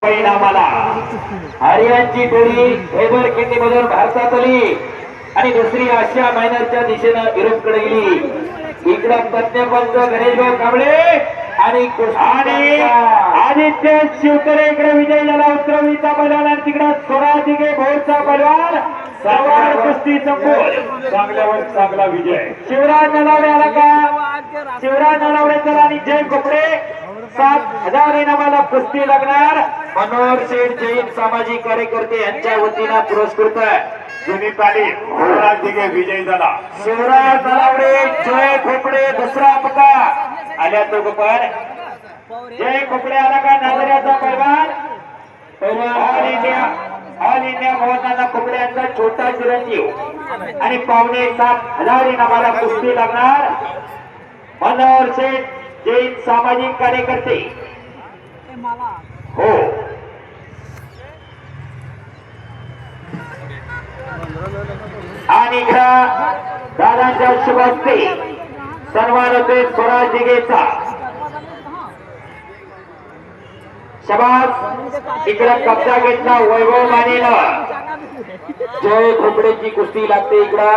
परिणामाला हरियाणची टोळी खैबर खिंडीमधून भारतात आली आणि दुसरी आशिया मायनरच्या दिशेनं युरोपकडे गेली। इकडं प्रज्ञापंच गणेशभाऊ कांबळे आणि आदित्य शिवतरे इकडे विजय झाला उतरवलीचा पैलवान आणि तिकडं सोनादिगे भोरचा पैलवान सर्वार कुस्ती संपून चांगल्यावर चांगला विजय। शिवराज नलावडे आला का? शिवराज नलावडे चला आणि जय कोपडे 7,000 इनामाला कुस्ती लागणार। मनोहर शेठ जैन सामाजिक कार्यकर्ते यांच्या वतीनं पुरस्कृत जुनी तालीम शिवराज दिघे विजय झाला। शिवराज नलावडे जय खोपडे दुसरा पका आल्या तो गोपर जय खोपडे आला का? नांदऱ्याचा पैलवान ऑल इंडिया भवनाचा खोपड्यांचा छोटा चिरंजीव आणि 7,500 इनामाला कुस्ती लागणार। मनोहर शेठ जैन सामाजिक कार्यकर्ते हो आणि दादांच्या शुभ हस्ते सन्मान होते स्वराज दिघेचा। शबास इकडं कब्जा घेतला वैभव मानेला। जय खोपडेची कुस्ती लागते इकडं।